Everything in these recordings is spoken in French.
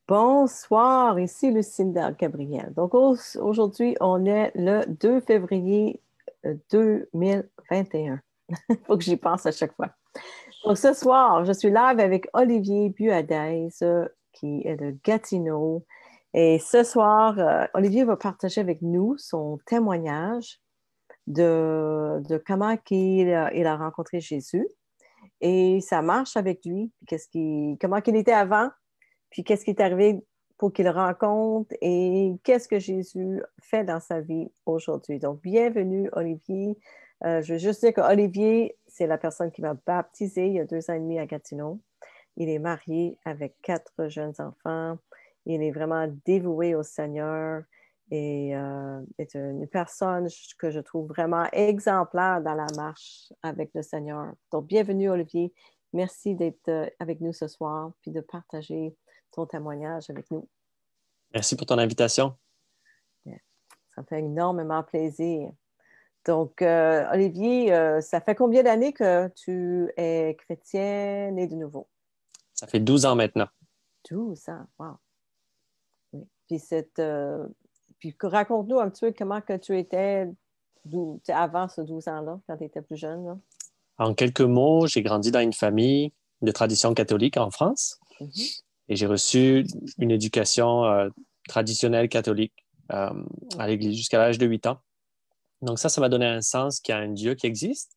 Bonsoir, ici Lucinda Gabriel. Donc aujourd'hui, on est le 2 février 2021. Il faut que j'y pense à chaque fois. Donc ce soir, je suis live avec Olivier Buadez, qui est de Gatineau. Et ce soir, Olivier va partager avec nous son témoignage de comment il a rencontré Jésus et ça marche avec lui, puis comment il était avant, puis qu'est-ce qui est arrivé pour qu'il rencontre et qu'est-ce que Jésus fait dans sa vie aujourd'hui. Donc, bienvenue, Olivier. Je veux juste dire que Olivier, c'est la personne qui m'a baptisé il y a 2 ans et demi à Gatineau. Il est marié avec 4 jeunes enfants. Il est vraiment dévoué au Seigneur et est une personne que je trouve vraiment exemplaire dans la marche avec le Seigneur. Donc, bienvenue, Olivier. Merci d'être avec nous ce soir puis de partager ton témoignage avec nous. Merci pour ton invitation. Ça me fait énormément plaisir. Donc, Olivier, ça fait combien d'années que tu es chrétien né de nouveau? Ça fait 12 ans maintenant. 12 ans, wow. Oui. Puis raconte-nous un petit peu comment que tu étais avant ce 12 ans-là, quand tu étais plus jeune. Là. En quelques mots, j'ai grandi dans une famille de tradition catholique en France et j'ai reçu une éducation traditionnelle catholique à l'Église jusqu'à l'âge de 8 ans. Donc ça m'a donné un sens qu'il y a un Dieu qui existe,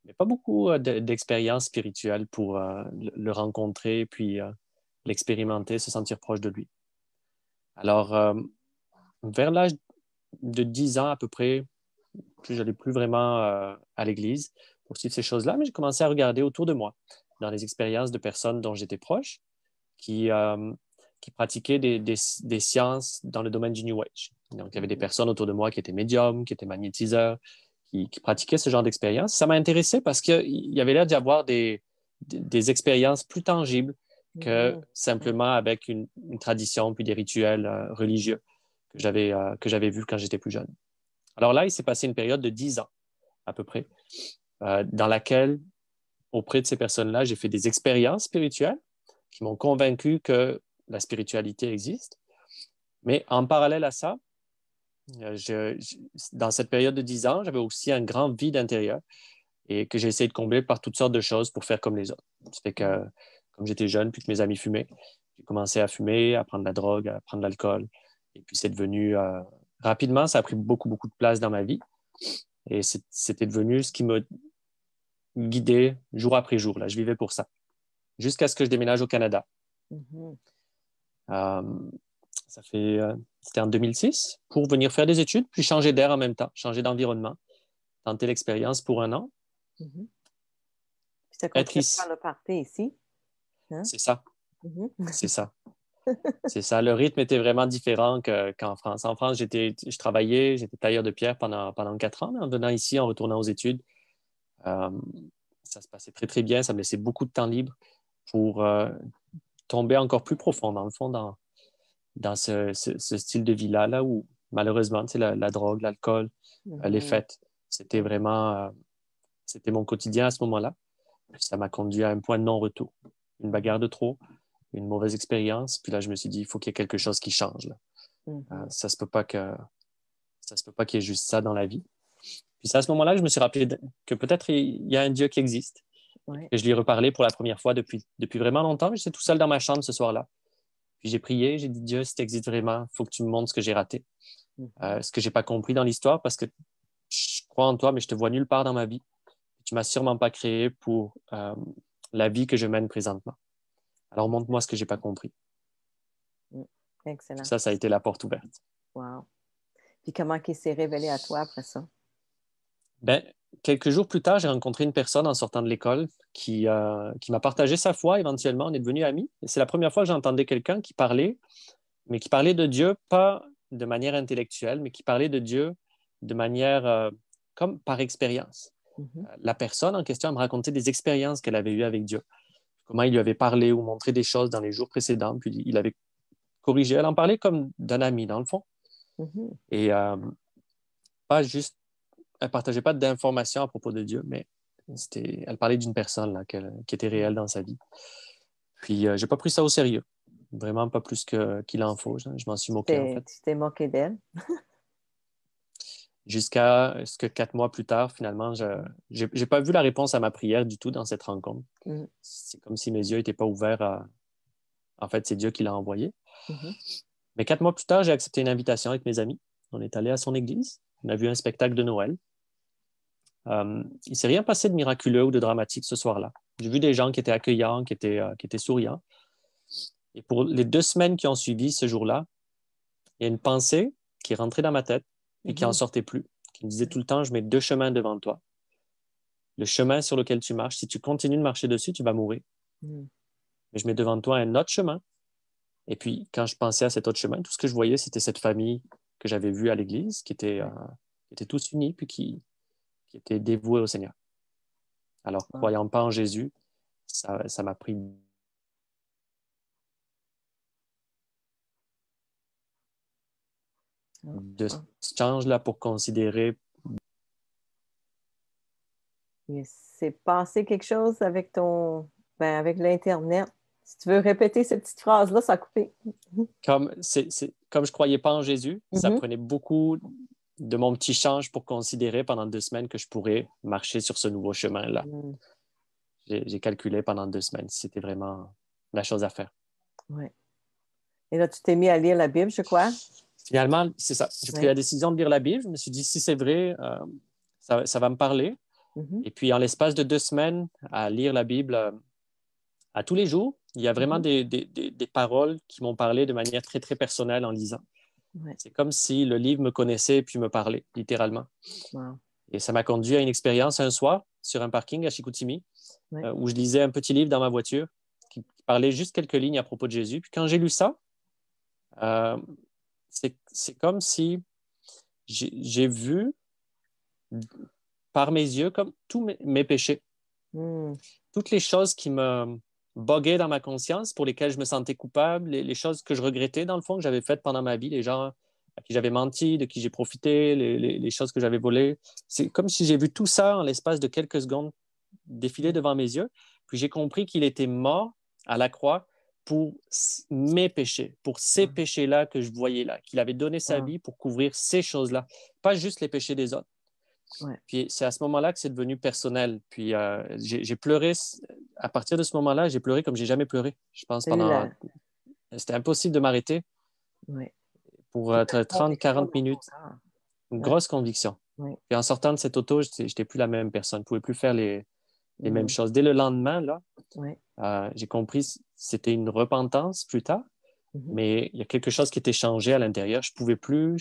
mais pas beaucoup d'expérience spirituelle pour le rencontrer, puis l'expérimenter, se sentir proche de lui. Alors, vers l'âge de 10 ans à peu près, je n'allais plus vraiment à l'église pour suivre ces choses-là, mais j'ai commencé à regarder autour de moi, dans les expériences de personnes dont j'étais proche, qui, euh, qui pratiquaient des sciences dans le domaine du New Age. Donc, il y avait des personnes autour de moi qui étaient médiums, qui étaient magnétiseurs, qui pratiquaient ce genre d'expérience. Ça m'a intéressé parce qu'il y avait l'air d'y avoir des expériences plus tangibles que simplement avec une tradition puis des rituels religieux que j'avais vus quand j'étais plus jeune. Alors là, il s'est passé une période de 10 ans à peu près, dans laquelle, auprès de ces personnes-là, j'ai fait des expériences spirituelles qui m'ont convaincu que la spiritualité existe. Mais en parallèle à ça, dans cette période de 10 ans, j'avais aussi un grand vide intérieur et que j'ai essayé de combler par toutes sortes de choses pour faire comme les autres. Ça fait que, comme j'étais jeune, puis que mes amis fumaient, j'ai commencé à fumer, à prendre de la drogue, à prendre de l'alcool. Et puis c'est devenu... rapidement, ça a pris beaucoup, beaucoup de place dans ma vie. Et c'était devenu ce qui me guidait jour après jour. Là. Je vivais pour ça. Jusqu'à ce que je déménage au Canada. Euh, c'était en 2006 pour venir faire des études, puis changer d'air en même temps, changer d'environnement, tenter l'expérience pour un an. Puis ça continue de faire le party ici. Hein? C'est ça. C'est ça. C'est ça. Le rythme était vraiment différent qu'en France. En France, je travaillais, j'étais tailleur de pierre pendant 4 ans. Mais en venant ici, en retournant aux études, ça se passait très, très bien. Ça me laissait beaucoup de temps libre pour tomber encore plus profond, dans le fond, dans ce style de vie-là, là où, malheureusement, la drogue, l'alcool, les fêtes, c'était vraiment... c'était mon quotidien à ce moment-là. Puis ça m'a conduit à un point de non-retour. Une bagarre de trop, une mauvaise expérience. Puis là, je me suis dit, il faut qu'il y ait quelque chose qui change. Là. Ça se peut pas qu'il y ait juste ça dans la vie. Puis c'est à ce moment-là que je me suis rappelé que peut-être il y a un Dieu qui existe. Et je lui ai reparlé pour la première fois depuis vraiment longtemps. J'étais tout seul dans ma chambre ce soir-là. Puis j'ai prié, j'ai dit, Dieu, si tu existes vraiment, il faut que tu me montres ce que j'ai raté. Ce que j'ai pas compris dans l'histoire, parce que je crois en toi, mais je te vois nulle part dans ma vie. Tu m'as sûrement pas créé pour la vie que je mène présentement. Alors, montre-moi ce que j'ai pas compris. Excellent. Ça a été la porte ouverte. Wow. Puis comment il s'est révélé à toi après ça? Ben, quelques jours plus tard, j'ai rencontré une personne en sortant de l'école qui m'a partagé sa foi. Éventuellement, on est devenus amis. Et c'est la première fois que j'entendais quelqu'un qui parlait, mais qui parlait de Dieu, pas de manière intellectuelle, mais qui parlait de Dieu de manière comme par expérience. La personne en question me racontait des expériences qu'elle avait eues avec Dieu. Comment il lui avait parlé ou montré des choses dans les jours précédents, puis il avait corrigé. Elle en parlait comme d'un ami, dans le fond. Et pas juste, elle ne partageait pas d'informations à propos de Dieu, mais elle parlait d'une personne là, qui était réelle dans sa vie. Puis, je n'ai pas pris ça au sérieux. Vraiment pas plus qu'il en faut. Je m'en suis moqué, en fait. Tu t'es moqué d'elle. Jusqu'à ce que 4 mois plus tard, finalement, je n'ai pas vu la réponse à ma prière du tout dans cette rencontre. Mm. C'est comme si mes yeux n'étaient pas ouverts à... En fait, c'est Dieu qui l'a envoyé. Mhm. Mais 4 mois plus tard, j'ai accepté une invitation avec mes amis. On est allé à son église. On a vu un spectacle de Noël. Il ne s'est rien passé de miraculeux ou de dramatique ce soir-là. J'ai vu des gens qui étaient accueillants, qui étaient souriants. Et pour les 2 semaines qui ont suivi ce jour-là, il y a une pensée qui est rentrée dans ma tête et qui n'en Mhm. sortait plus, qui me disait tout le temps, je mets 2 chemins devant toi. Le chemin sur lequel tu marches, si tu continues de marcher dessus, tu vas mourir. Mm. Mais je mets devant toi un autre chemin. Et puis, quand je pensais à cet autre chemin, tout ce que je voyais, c'était cette famille que j'avais vue à l'église, qui étaient tous unis, puis qui étaient dévoués au Seigneur. Alors, Wow. croyant pas en Jésus, ça m'a pris de Ah. ce change-là pour considérer. Il s'est passé quelque chose avec avec l'Internet. Si tu veux répéter cette petite phrase-là, ça a coupé. Comme je croyais pas en Jésus, ça Mhm. prenait beaucoup de mon petit change pour considérer pendant 2 semaines que je pourrais marcher sur ce nouveau chemin-là. Mm. J'ai calculé pendant 2 semaines si c'était vraiment la chose à faire. Ouais. Et là, tu t'es mis à lire la Bible, je crois. Finalement, c'est ça. J'ai pris Oui. la décision de lire la Bible. Je me suis dit, si c'est vrai, ça va me parler. Mhm. Et puis, en l'espace de 2 semaines, à lire la Bible à tous les jours, il y a vraiment Mhm. des paroles qui m'ont parlé de manière très, très personnelle en lisant. Ouais. C'est comme si le livre me connaissait puis me parlait, littéralement. Wow. Et ça m'a conduit à une expérience un soir sur un parking à Chicoutimi, Ouais. où je lisais un petit livre dans ma voiture qui parlait juste quelques lignes à propos de Jésus. Puis quand j'ai lu ça, euh, c'est comme si j'ai vu par mes yeux comme tous mes péchés, Mm. toutes les choses qui me boguaient dans ma conscience, pour lesquelles je me sentais coupable, les choses que je regrettais dans le fond, que j'avais faites pendant ma vie, les gens à qui j'avais menti, de qui j'ai profité, les choses que j'avais volées. C'est comme si j'ai vu tout ça en l'espace de quelques secondes défiler devant mes yeux. Puis j'ai compris qu'il était mort à la croix pour mes péchés, pour ces Wow. péchés-là que je voyais là, qu'il avait donné sa Wow. vie pour couvrir ces choses-là, pas juste les péchés des autres. Ouais. Puis c'est à ce moment-là que c'est devenu personnel. Puis j'ai pleuré, à partir de ce moment-là, j'ai pleuré comme j'ai jamais pleuré. Je pense T'as eu pendant... la... C'était impossible de m'arrêter Ouais. pour Puis la 30, conviction 40 dans ton minutes. cœur. Une Hein? grosse conviction. Oui. Puis en sortant de cette auto, je n'étais plus la même personne. Je ne pouvais plus faire les mêmes Mm. choses. Dès le lendemain, là, Ouais. j'ai compris que c'était une repentance plus tard, Mhm. mais il y a quelque chose qui était changé à l'intérieur. Je pouvais plus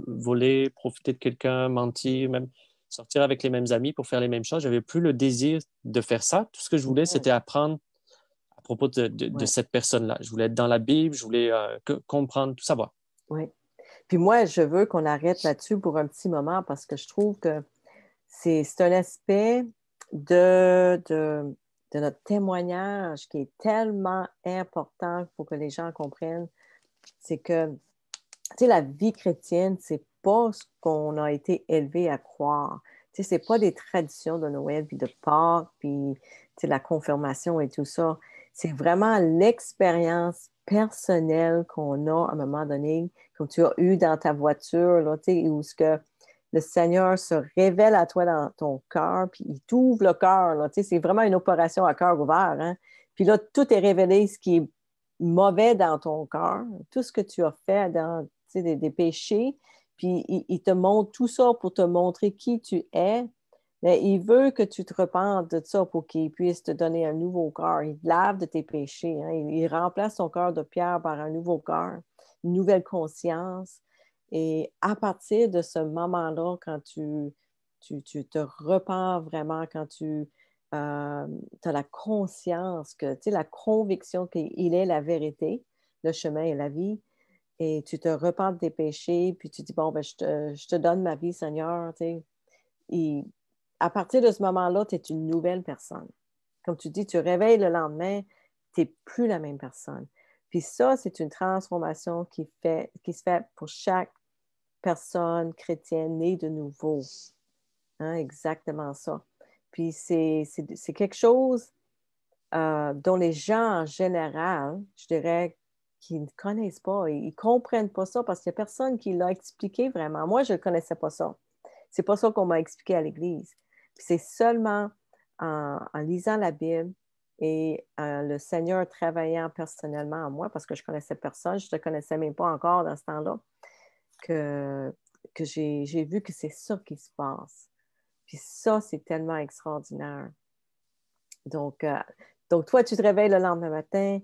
voler, profiter de quelqu'un, mentir, même sortir avec les mêmes amis pour faire les mêmes choses. J'avais plus le désir de faire ça. Tout ce que je voulais, Mhm. c'était apprendre à propos de Ouais. cette personne-là. Je voulais être dans la Bible, je voulais comprendre, tout savoir. Ouais. Puis moi, je veux qu'on arrête là-dessus pour un petit moment parce que je trouve que c'est un aspect de, de, de notre témoignage qui est tellement important pour que les gens comprennent. C'est que, tu sais, la vie chrétienne, c'est pas ce qu'on a été élevé à croire. Tu sais, c'est pas des traditions de Noël, puis de Pâques, puis, tu sais, la confirmation et tout ça. C'est vraiment l'expérience personnelle qu'on a à un moment donné, comme tu as eu dans ta voiture, là, tu sais, où ce que le Seigneur se révèle à toi dans ton cœur, puis il t'ouvre le cœur, là, tu sais, c'est vraiment une opération à cœur ouvert, hein? Puis là, tout est révélé, ce qui est mauvais dans ton cœur, tout ce que tu as fait dans des péchés, puis il te montre tout ça pour te montrer qui tu es, mais il veut que tu te repentes de ça pour qu'il puisse te donner un nouveau cœur. Il te lave de tes péchés, hein. Il remplace ton cœur de pierre par un nouveau cœur, une nouvelle conscience. Et à partir de ce moment-là, quand tu te repens vraiment, quand tu as la conscience, que, tu sais, la conviction qu'il est la vérité, le chemin et la vie, et tu te repens de tes péchés, puis tu dis, bon, ben, je te donne ma vie, Seigneur. Tu sais. Et à partir de ce moment-là, tu es une nouvelle personne. Comme tu dis, tu réveilles le lendemain, tu n'es plus la même personne. Puis ça, c'est une transformation qui se fait pour chaque personne chrétienne née de nouveau. Hein, exactement ça. Puis c'est quelque chose dont les gens en général, je dirais, qui ne connaissent pas, ils ne comprennent pas ça parce qu'il n'y a personne qui l'a expliqué vraiment. Moi, je ne connaissais pas ça. C'est pas ça qu'on m'a expliqué à l'Église. Puis c'est seulement en lisant la Bible et le Seigneur travaillant personnellement en moi, parce que je connaissais personne, je ne te connaissais même pas encore dans ce temps-là, que j'ai vu que c'est ça qui se passe. Puis ça, c'est tellement extraordinaire. Donc, toi, tu te réveilles le lendemain matin,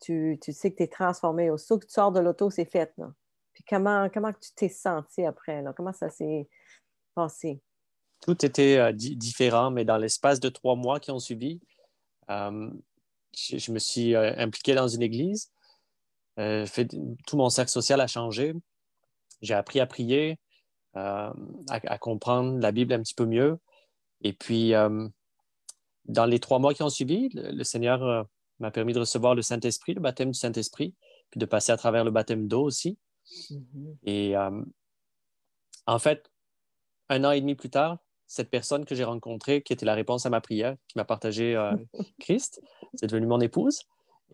tu sais que tu es transformé. Aussitôt que tu sors de l'auto, c'est fait, là. Puis comment tu t'es senti après, là? Comment ça s'est passé? Tout était différent, mais dans l'espace de 3 mois qui ont suivi, euh, je me suis impliqué dans une église. Tout mon cercle social a changé. J'ai appris à prier, à comprendre la Bible un petit peu mieux. Et puis, dans les 3 mois qui ont suivi, le Seigneur m'a permis de recevoir le Saint-Esprit, le baptême du Saint-Esprit, puis de passer à travers le baptême d'eau aussi. Mhm. Et en fait, 1 an et demi plus tard, cette personne que j'ai rencontrée, qui était la réponse à ma prière, qui m'a partagé Christ, c'est devenu mon épouse.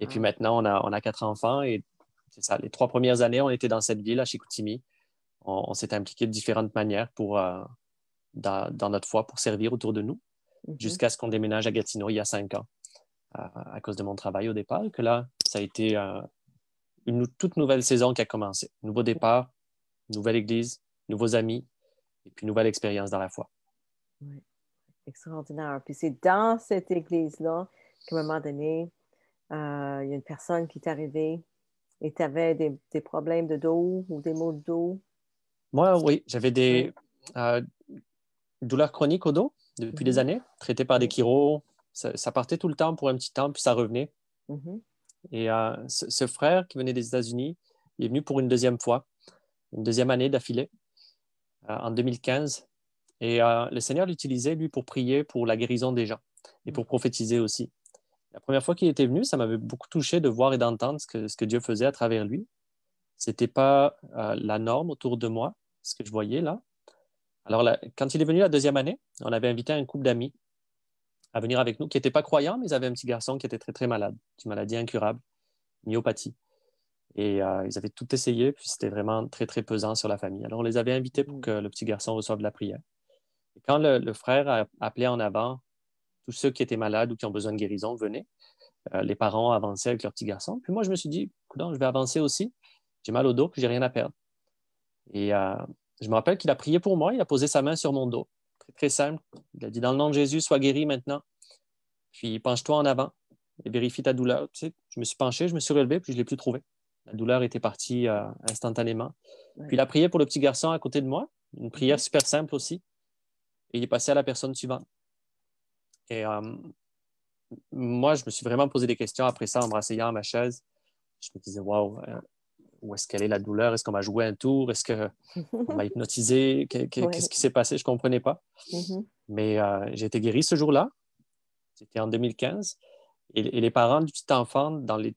Et puis Ah, maintenant, on a 4 enfants. Et c'est ça, les 3 premières années, on était dans cette ville, à Chicoutimi. On s'est impliqué de différentes manières dans notre foi pour servir autour de nous, mhm. jusqu'à ce qu'on déménage à Gatineau il y a 5 ans, à cause de mon travail au départ. Et que là, ça a été une toute nouvelle saison qui a commencé. Nouveau départ, nouvelle église, nouveaux amis, et puis nouvelle expérience dans la foi. Oui, extraordinaire. Puis c'est dans cette église-là qu'à un moment donné, il y a une personne qui est arrivée et tu avais des problèmes de dos ou des maux de dos. Moi, oui, j'avais Oui. des euh, douleurs chroniques au dos depuis des Mhm. années, traitées par des Oui. chiros. Ça partait tout le temps pour un petit temps, puis ça revenait. Mhm. Et ce frère qui venait des États-Unis, il est venu pour une deuxième fois, une deuxième année d'affilée, en 2015. Et le Seigneur l'utilisait, lui, pour prier pour la guérison des gens et pour prophétiser aussi. La première fois qu'il était venu, ça m'avait beaucoup touché de voir et d'entendre ce que Dieu faisait à travers lui. C'était pas la norme autour de moi, ce que je voyais là. Alors, quand il est venu la deuxième année, on avait invité un couple d'amis à venir avec nous qui n'étaient pas croyants, mais ils avaient un petit garçon qui était très, très malade, une maladie incurable, myopathie. Et ils avaient tout essayé, puis c'était vraiment très, très pesant sur la famille. Alors, on les avait invités pour Mhm. que le petit garçon reçoive de la prière. Et quand le frère a appelé en avant tous ceux qui étaient malades ou qui ont besoin de guérison, venaient. Les parents avançaient avec leur petit garçon. Puis moi, je me suis dit, coudonc, je vais avancer aussi. J'ai mal au dos, puis j'ai rien à perdre. Et je me rappelle qu'il a prié pour moi. Il a posé sa main sur mon dos. Très, très simple. Il a dit, dans le nom de Jésus, sois guéri maintenant. Puis penche-toi en avant et vérifie ta douleur. Tu sais, je me suis penché, je me suis relevé, puis je ne l'ai plus trouvé. La douleur était partie instantanément. Puis Oui. il a prié pour le petit garçon à côté de moi. Une prière Mhm. super simple aussi. Et il est passé à la personne suivante. Et moi, je me suis vraiment posé des questions après ça en me rasseyant à ma chaise. Je me disais, waouh, où est-ce qu'elle est la douleur? Est-ce qu'on m'a joué un tour? Est-ce qu'on m'a hypnotisé? Qu'est-ce Oui. qui s'est passé? Je ne comprenais pas. Mhm. Mais j'ai été guéri ce jour-là. C'était en 2015. Et les parents du petit enfant, dans les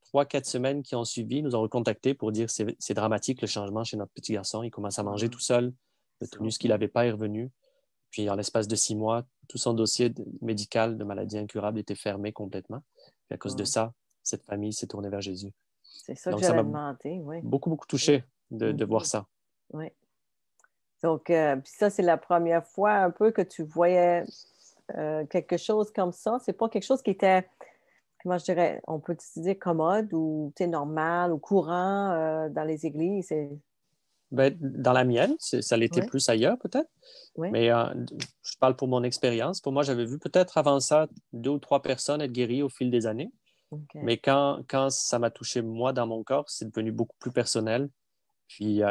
3, 4 semaines qui ont suivi, nous ont recontactés pour dire c'est dramatique le changement chez notre petit garçon. Il commence à manger Ah, tout seul. Le tonus qu'il extraordinaire. n'avait pas est revenu. Puis en l'espace de 6 mois, tout son dossier médical de maladie incurable était fermé complètement. Puis à cause de Ah, ça, cette famille s'est tournée vers Jésus. c'est ça que Donc ça j'allais m'a demander, oui. beaucoup, beaucoup Oui. touché de voir Mhm. ça. Oui. Donc, puis ça, c'est la première fois un peu que tu voyais quelque chose comme ça. C'est pas quelque chose qui était, comment je dirais, on peut dire commode ou normal ou courant dans les églises. Ben, dans la mienne, ça l'était Oui, plus ailleurs peut-être, oui, mais je parle pour mon expérience. Pour moi, j'avais vu peut-être avant ça 2 ou 3 personnes être guéries au fil des années, OK. mais quand ça m'a touché moi dans mon corps, c'est devenu beaucoup plus personnel. Puis,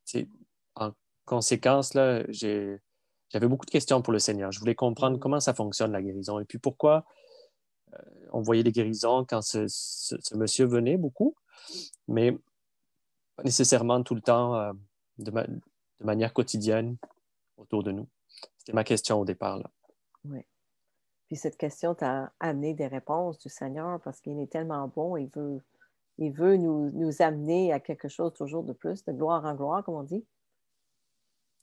c'est- en conséquence, là, j'avais beaucoup de questions pour le Seigneur. Je voulais comprendre Mm. comment ça fonctionne, la guérison, et puis pourquoi on voyait des guérisons quand ce monsieur venait beaucoup, mais pas nécessairement tout le temps de manière quotidienne autour de nous. C'était ma question au départ, là. Oui. Puis cette question t'a amené des réponses du Seigneur parce qu'il est tellement bon, il veut nous amener à quelque chose toujours de plus, de gloire en gloire, comme on dit.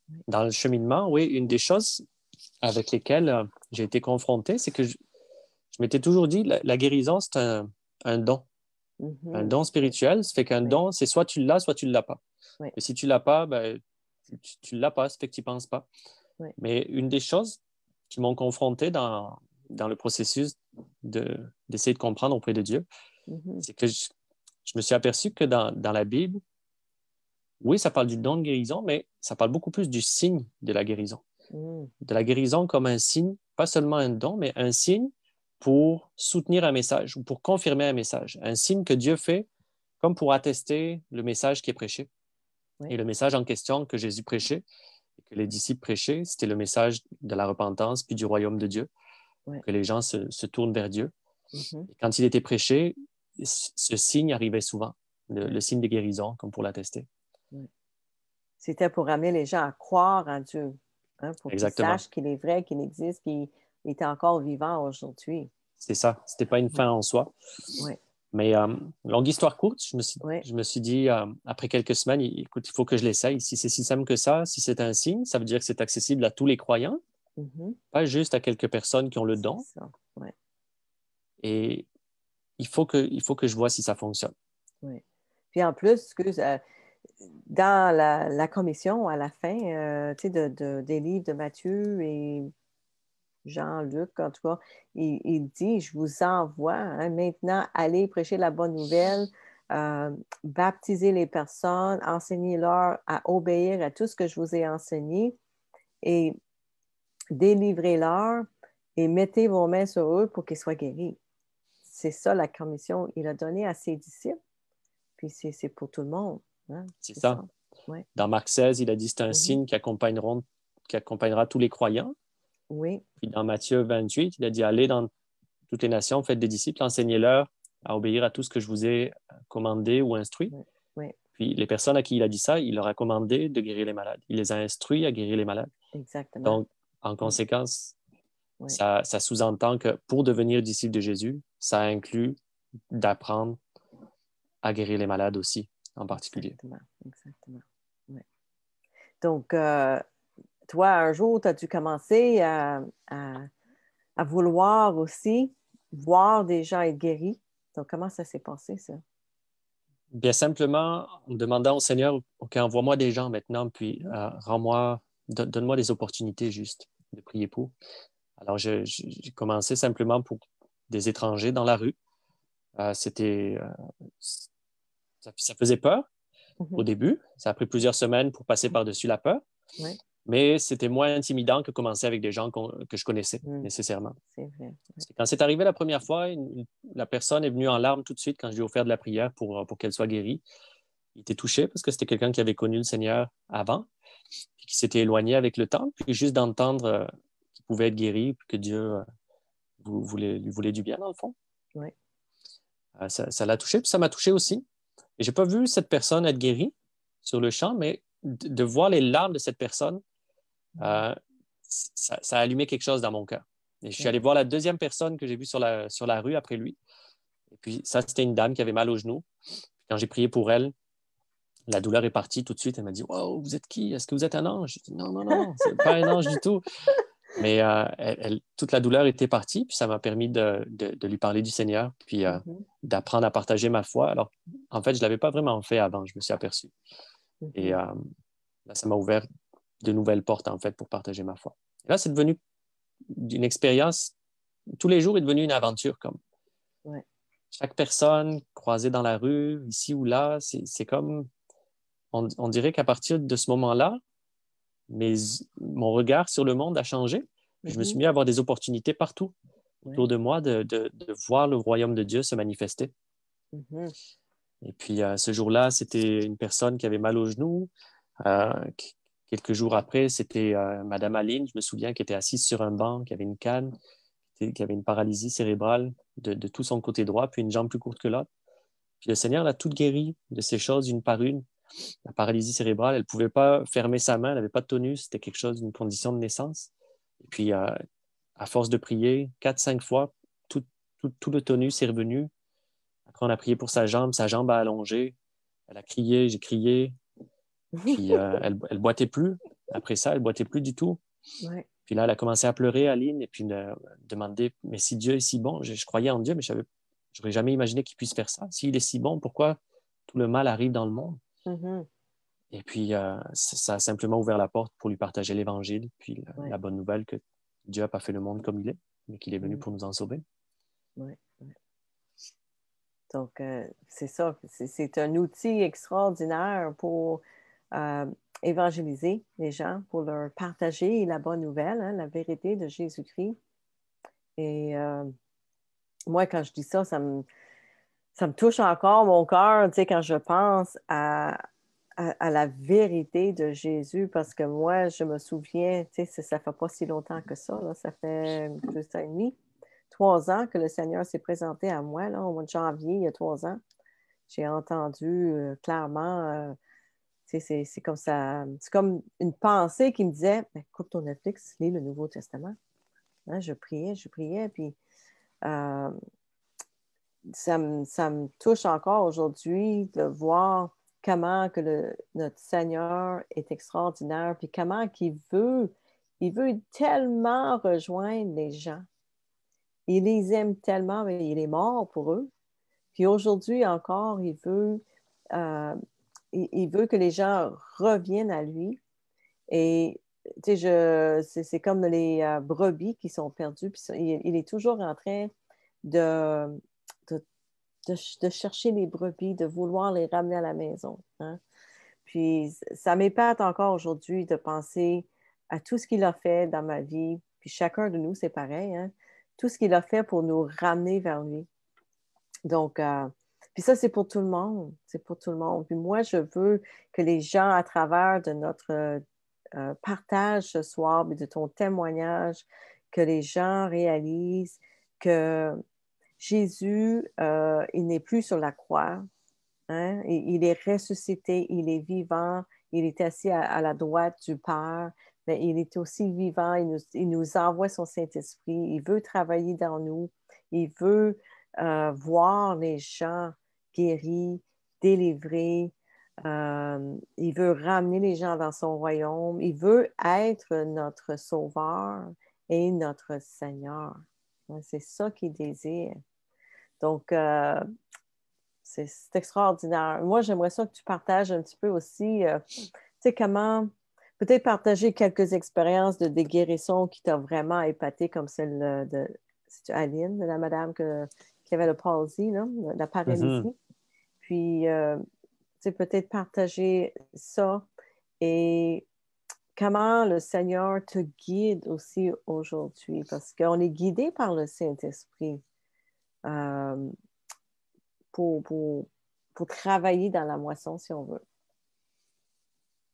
Oui. Dans le cheminement, oui, une des choses avec lesquelles j'ai été confronté, c'est que je m'étais toujours dit, la guérison, un don. Un don spirituel, ça fait qu'un Oui. don, c'est soit tu l'as, soit tu ne l'as pas. Oui. Et si tu ne l'as pas, ben, tu ne l'as pas, ça fait que tu n'y penses pas. Oui. Mais une des choses qui m'ont confronté dans le processus d'essayer de comprendre auprès de Dieu, c'est que je me suis aperçu que dans la Bible, oui, ça parle du don de guérison, mais ça parle beaucoup plus du signe de la guérison. De la guérison comme un signe, pas seulement un don, mais un signe pour soutenir un message ou pour confirmer un message. Un signe que Dieu fait comme pour attester le message qui est prêché. Oui. Et le message en question que Jésus prêchait, et que les disciples prêchaient, c'était le message de la repentance puis du royaume de Dieu, Oui. que les gens se tournent vers Dieu. Mm-hmm. Et quand il était prêché, ce signe arrivait souvent, le signe de guérison, comme pour l'attester. Oui. C'était pour amener les gens à croire en Dieu, hein, pour qu'ils Exactement. sachent qu'il est vrai, qu'il existe, qu'il est encore vivant aujourd'hui. C'est ça. C'était pas une fin en soi. Oui. Mais longue histoire courte, Oui. je me suis dit, après quelques semaines, écoute, il faut que je l'essaye. Si c'est si simple que ça, si c'est un signe, ça veut dire que c'est accessible à tous les croyants, pas juste à quelques personnes qui ont le don. C'est ça. Oui. Et il faut que je vois si ça fonctionne. Oui. Puis en plus, dans la commission, à la fin, des livres de Matthieu et Jean-Luc, en tout cas, il dit, je vous envoie, hein, maintenant, allez prêcher la bonne nouvelle, baptiser les personnes, enseignez-leur à obéir à tout ce que je vous ai enseigné et délivrez-leur et mettez vos mains sur eux pour qu'ils soient guéris. C'est ça la commission. Il a donné à ses disciples, puis c'est pour tout le monde. Hein? C'est ça. Ouais. Dans Marc 16, il a dit, c'est un signe qui accompagnera tous les croyants. Oui. Puis dans Matthieu 28, il a dit, allez dans toutes les nations, faites des disciples, enseignez-leur à obéir à tout ce que je vous ai commandé ou instruit. Oui. Oui. Puis les personnes à qui il a dit ça, il leur a commandé de guérir les malades. Il les a instruits à guérir les malades. Exactement. Donc, en conséquence, ça sous-entend que pour devenir disciple de Jésus, ça inclut d'apprendre à guérir les malades aussi, en particulier. Exactement. Oui. Donc, toi, un jour, tu as dû commencer à vouloir aussi voir des gens être guéris. Donc, comment ça s'est passé, ça? Bien simplement, en demandant au Seigneur, OK, envoie-moi des gens maintenant, puis donne-moi des opportunités juste de prier pour. Alors, j'ai commencé simplement pour des étrangers dans la rue. Ça faisait peur au début. Ça a pris plusieurs semaines pour passer par-dessus la peur. Oui. Mais c'était moins intimidant que commencer avec des gens que je connaissais nécessairement. C'est vrai. Quand c'est arrivé la première fois, la personne est venue en larmes tout de suite quand je lui ai offert de la prière pour qu'elle soit guérie. Il était touché parce que c'était quelqu'un qui avait connu le Seigneur avant et qui s'était éloigné avec le temps. Puis juste d'entendre qu'il pouvait être guéri, puis que Dieu lui voulait du bien, dans le fond. Oui. Ça l'a touché, puis ça m'a touché aussi. Et je n'ai pas vu cette personne être guérie sur le champ, mais de voir les larmes de cette personne, ça a allumé quelque chose dans mon cœur. Et je suis allé voir la deuxième personne que j'ai vue sur la rue après lui. Et puis ça, c'était une dame qui avait mal au genou. Puis quand j'ai prié pour elle, la douleur est partie tout de suite. Elle m'a dit « Wow, vous êtes qui? Est-ce que vous êtes un ange? » J'ai dit « Non, non, non, c'est pas un ange du tout. » Mais toute la douleur était partie, puis ça m'a permis de lui parler du Seigneur, puis d'apprendre à partager ma foi. Alors, en fait, je ne l'avais pas vraiment fait avant, je me suis aperçu. Et là, ça m'a ouvert de nouvelles portes, en fait, pour partager ma foi. Et là, c'est devenu une expérience, tous les jours est devenu une aventure, comme. Ouais. Chaque personne croisée dans la rue, ici ou là, c'est comme, on dirait qu'à partir de ce moment-là, mon regard sur le monde a changé. Je me suis mis à avoir des opportunités partout autour de moi de voir le royaume de Dieu se manifester. Et puis, ce jour-là, c'était une personne qui avait mal au genou. Quelques jours après, c'était Madame Aline, je me souviens, qui était assise sur un banc, qui avait une canne, qui avait une paralysie cérébrale de tout son côté droit, puis une jambe plus courte que l'autre. Puis le Seigneur l'a toute guérie de ces choses une par une. La paralysie cérébrale, elle ne pouvait pas fermer sa main, elle n'avait pas de tonus, c'était quelque chose, une condition de naissance. Et puis, à force de prier, 4-5 fois, tout le tonus est revenu. Après, on a prié pour sa jambe a allongé. Elle a crié, j'ai crié. Puis, elle ne boitait plus. Après ça, elle ne boitait plus du tout. Ouais. Puis là, elle a commencé à pleurer, Aline, et puis demander, mais si Dieu est si bon, je croyais en Dieu, mais je ne n'aurais jamais imaginé qu'il puisse faire ça. S'il est si bon, pourquoi tout le mal arrive dans le monde? Mhm. Et puis, ça a simplement ouvert la porte pour lui partager l'Évangile, puis Ouais. la bonne nouvelle que Dieu n'a pas fait le monde comme il est, mais qu'il est venu pour nous en sauver. Ouais. Ouais. Donc, c'est ça. C'est un outil extraordinaire pour euh, évangéliser les gens, pour leur partager la bonne nouvelle, hein, la vérité de Jésus-Christ. Et moi, quand je dis ça, ça me touche encore mon cœur, tu sais, quand je pense à la vérité de Jésus, parce que moi, je me souviens, tu sais, ça fait pas si longtemps que ça, là, ça fait 2 ans et demi, 3 ans que le Seigneur s'est présenté à moi, là, au mois de janvier, il y a 3 ans. J'ai entendu clairement, tu sais, c'est comme ça, c'est comme une pensée qui me disait, ben, coupe ton Netflix, lis le Nouveau Testament. Hein, je priais, puis euh, ça me touche encore aujourd'hui de voir comment que notre Seigneur est extraordinaire, puis comment il veut tellement rejoindre les gens. Il les aime tellement, mais il est mort pour eux. Puis aujourd'hui encore, euh, il veut que les gens reviennent à lui. Et tu sais, c'est comme les brebis qui sont perdues. Puis il est toujours en train de, de, de chercher les brebis, de vouloir les ramener à la maison. Hein? Puis ça m'épate encore aujourd'hui de penser à tout ce qu'il a fait dans ma vie. Puis chacun de nous, c'est pareil. Hein? Tout ce qu'il a fait pour nous ramener vers lui. Donc, puis ça, c'est pour tout le monde. C'est pour tout le monde. Puis moi, je veux que les gens, à travers de notre partage ce soir, mais de ton témoignage, que les gens réalisent que Jésus, il n'est plus sur la croix. Hein? Il est ressuscité, il est vivant, il est assis à la droite du Père, mais il est aussi vivant, il nous envoie son Saint-Esprit, il veut travailler dans nous, il veut voir les gens guéris, délivrés, il veut ramener les gens dans son royaume, il veut être notre Sauveur et notre Seigneur. C'est ça qu'il désire. Donc, c'est extraordinaire. Moi, j'aimerais ça que tu partages un petit peu aussi, tu sais, comment, peut-être partager quelques expériences de des guérisons qui t'ont vraiment épaté, comme celle de, c'est Aline, de la madame qui avait le palsy, là, la Mhm. paralysie. Puis, tu sais, peut-être partager ça et comment le Seigneur te guide aussi aujourd'hui, parce qu'on est guidé par le Saint-Esprit. Euh, pour, pour, pour travailler dans la moisson, si on veut.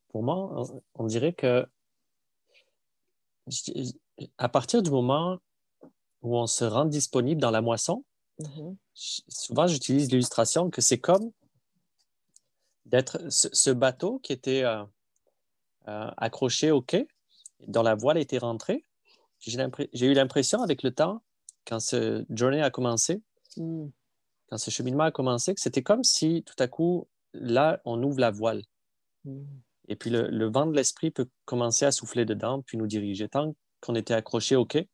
Pour moi, on dirait que à partir du moment où on se rend disponible dans la moisson, Mhm. souvent j'utilise l'illustration que c'est comme d'être ce bateau qui était accroché au quai, dont la voile était rentrée. J'ai eu l'impression avec le temps, quand ce journey a commencé, Mm. quand ce cheminement a commencé, que c'était comme si tout à coup, là, on ouvre la voile. Mm. Et puis le vent de l'esprit peut commencer à souffler dedans, puis nous diriger. Tant qu'on était accroché au quai,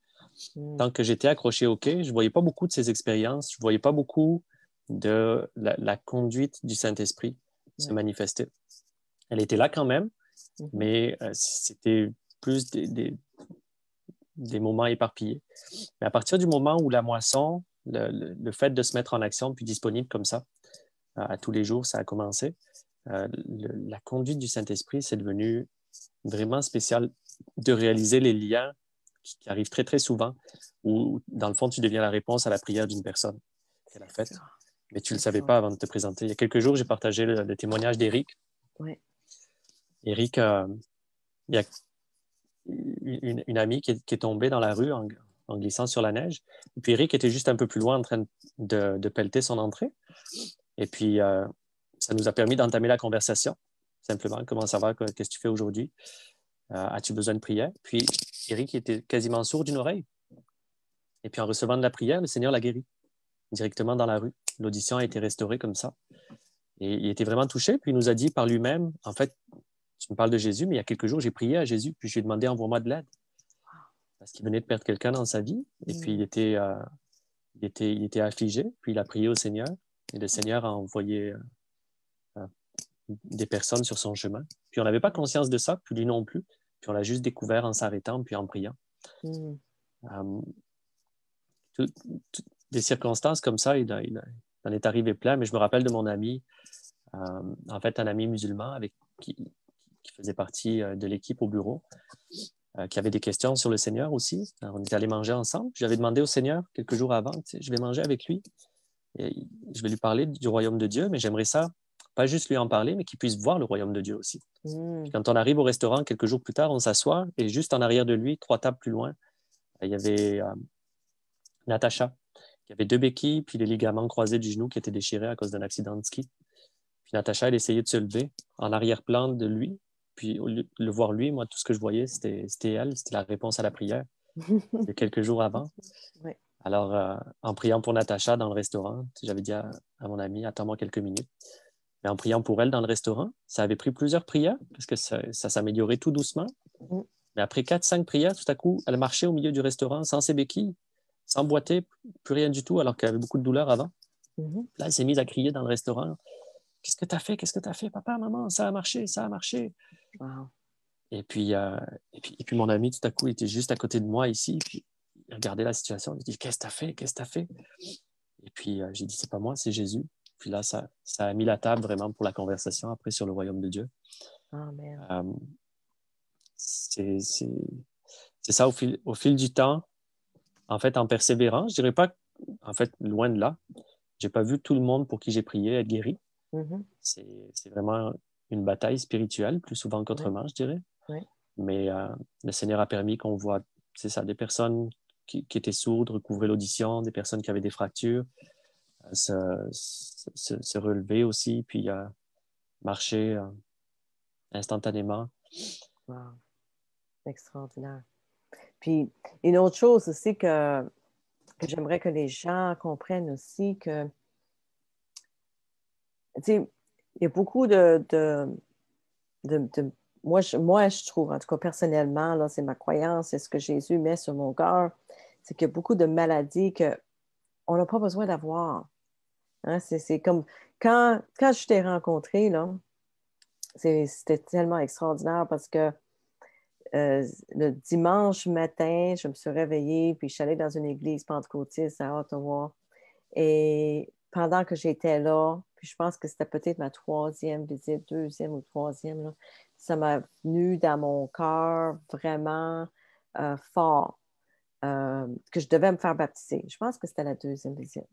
Mm. tant que j'étais accroché au quai, je ne voyais pas beaucoup de ces expériences, je ne voyais pas beaucoup de la conduite du Saint-Esprit se Ouais. manifester. Elle était là quand même, Mhm. mais c'était plus des moments éparpillés. Mais à partir du moment où la moisson, le fait de se mettre en action, puis disponible comme ça, à tous les jours, ça a commencé, la conduite du Saint-Esprit, c'est devenu vraiment spécial de réaliser les liens qui arrivent très, très souvent, où, dans le fond, tu deviens la réponse à la prière d'une personne qu'elle a C'est faite, ça. mais tu ne le C'est savais ça. pas avant de te présenter. Il y a quelques jours, j'ai partagé le témoignage d'Éric. Ouais. Éric, il y a une amie qui est tombée dans la rue en glissant sur la neige. Et puis Eric était juste un peu plus loin en train de pelleter son entrée. Et puis, ça nous a permis d'entamer la conversation. Simplement, comment ça va? Qu'est-ce que tu fais aujourd'hui? As-tu besoin de prière? Puis Eric était quasiment sourd d'une oreille. Et puis en recevant de la prière, le Seigneur l'a guéri directement dans la rue. L'audition a été restaurée comme ça. Et il était vraiment touché. Puis il nous a dit par lui-même, en fait, tu me parles de Jésus, mais il y a quelques jours, j'ai prié à Jésus, puis je lui ai demandé, envoie-moi de l'aide. Parce qu'il venait de perdre quelqu'un dans sa vie. Et puis Mm. il était affligé, puis il a prié au Seigneur, et le Seigneur a envoyé des personnes sur son chemin. Puis on n'avait pas conscience de ça, puis lui non plus. Puis on l'a juste découvert en s'arrêtant, puis en priant. Mm. Euh, tout- des circonstances comme ça, il en est arrivé plein, mais je me rappelle de mon ami, en fait un ami musulman qui faisait partie de l'équipe au bureau, qui avait des questions sur le Seigneur aussi. Alors, on est allé manger ensemble. J'avais demandé au Seigneur quelques jours avant, tu sais, je vais manger avec lui. Et je vais lui parler du royaume de Dieu, mais j'aimerais ça, pas juste lui en parler, mais qu'il puisse voir le royaume de Dieu aussi. Mm. Puis quand on arrive au restaurant, quelques jours plus tard, on s'assoit et juste en arrière de lui, 3 tables plus loin, il y avait Natacha, qui avait 2 béquilles, puis les ligaments croisés du genou qui étaient déchirés à cause d'un accident de ski. Puis Natacha, elle essayait de se lever en arrière-plan de lui. Puis au lieu de le voir lui, moi, tout ce que je voyais, c'était elle, c'était la réponse à la prière de quelques jours avant. Ouais. Alors, en priant pour Natacha dans le restaurant, j'avais dit à mon ami, attends-moi quelques minutes. Mais en priant pour elle dans le restaurant, ça avait pris plusieurs prières parce que ça s'améliorait tout doucement. Mm. Mais après 4-5 prières, tout à coup, elle marchait au milieu du restaurant sans ses béquilles, sans boiter, plus rien du tout, alors qu'elle avait beaucoup de douleur avant. Mhm. Là, elle s'est mise à crier dans le restaurant. Qu'est-ce que tu as fait? Qu'est-ce que tu as fait, papa, maman? Ça a marché, ça a marché. Wow. Et puis, mon ami, tout à coup, il était juste à côté de moi ici. Puis, il regardait la situation. Il dit, qu'est-ce que tu as fait? Qu'est-ce que tu as fait? Et puis, j'ai dit, c'est pas moi, c'est Jésus. Puis là, ça a mis la table vraiment pour la conversation après sur le royaume de Dieu. Amen. C'est ça, au fil du temps, en fait, en persévérant, je dirais pas, en fait, loin de là, j'ai pas vu tout le monde pour qui j'ai prié être guéri. Mhm. C'est vraiment une bataille spirituelle, plus souvent Ouais. qu'autrement, je dirais. Ouais. Mais le Seigneur a permis qu'on voit, c'est ça, des personnes qui étaient sourdes recouvrer l'audition, des personnes qui avaient des fractures, se relever aussi, puis marcher instantanément. Wow. Extraordinaire. Puis, une autre chose aussi que j'aimerais que les gens comprennent aussi que, tu sais, il y a beaucoup de moi, je trouve, en tout cas personnellement, là, c'est ma croyance, c'est ce que Jésus met sur mon cœur, c'est qu'il y a beaucoup de maladies qu'on n'a pas besoin d'avoir. Hein? C'est comme quand je t'ai rencontré, là, c'était tellement extraordinaire parce que le dimanche matin, je me suis réveillée, puis je suis allée dans une église pentecôtiste à Ottawa. Et pendant que j'étais là, puis je pense que c'était peut-être ma 3e visite, 2e ou 3e, là, ça m'a venu dans mon cœur vraiment fort que je devais me faire baptiser. Je pense que c'était la 2e visite.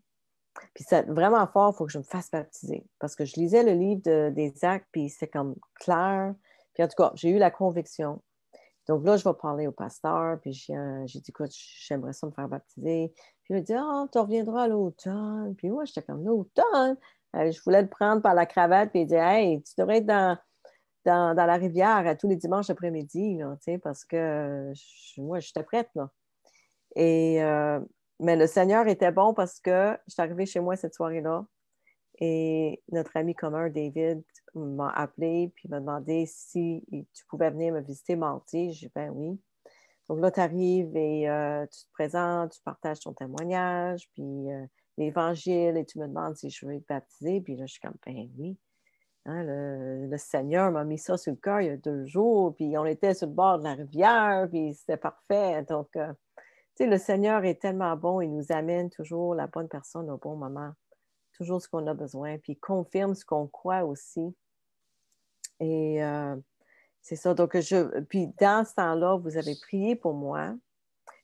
Puis c'est vraiment fort, il faut que je me fasse baptiser. Parce que je lisais le livre des Actes, puis c'est comme clair. Puis en tout cas, j'ai eu la conviction. Donc là, je vais parler au pasteur, puis j'ai dit, écoute, j'aimerais ça me faire baptiser. Puis il m'a dit, ah, tu reviendras à l'automne. Puis moi, j'étais comme, l'automne. Je voulais le prendre par la cravate, puis il dit, hey, tu devrais être dans la rivière tous les dimanches après-midi, là, parce que moi, j'étais prête, là. Et, mais le Seigneur était bon parce que je suis arrivée chez moi cette soirée-là et notre ami commun, David, m'a appelé puis m'a demandé si tu pouvais venir me visiter mardi. J'ai dit, ben oui. Donc là, tu arrives et tu te présentes, tu partages ton témoignage, puis l'Évangile, et tu me demandes si je veux être baptisée. Puis là, je suis comme, ben oui. Hein, le Seigneur m'a mis ça sur le cœur il y a 2 jours, puis on était sur le bord de la rivière, puis c'était parfait. Donc, tu sais, le Seigneur est tellement bon, il nous amène toujours la bonne personne au bon moment, toujours ce qu'on a besoin, puis il confirme ce qu'on croit aussi. Et c'est ça. Donc, puis dans ce temps-là, vous avez prié pour moi.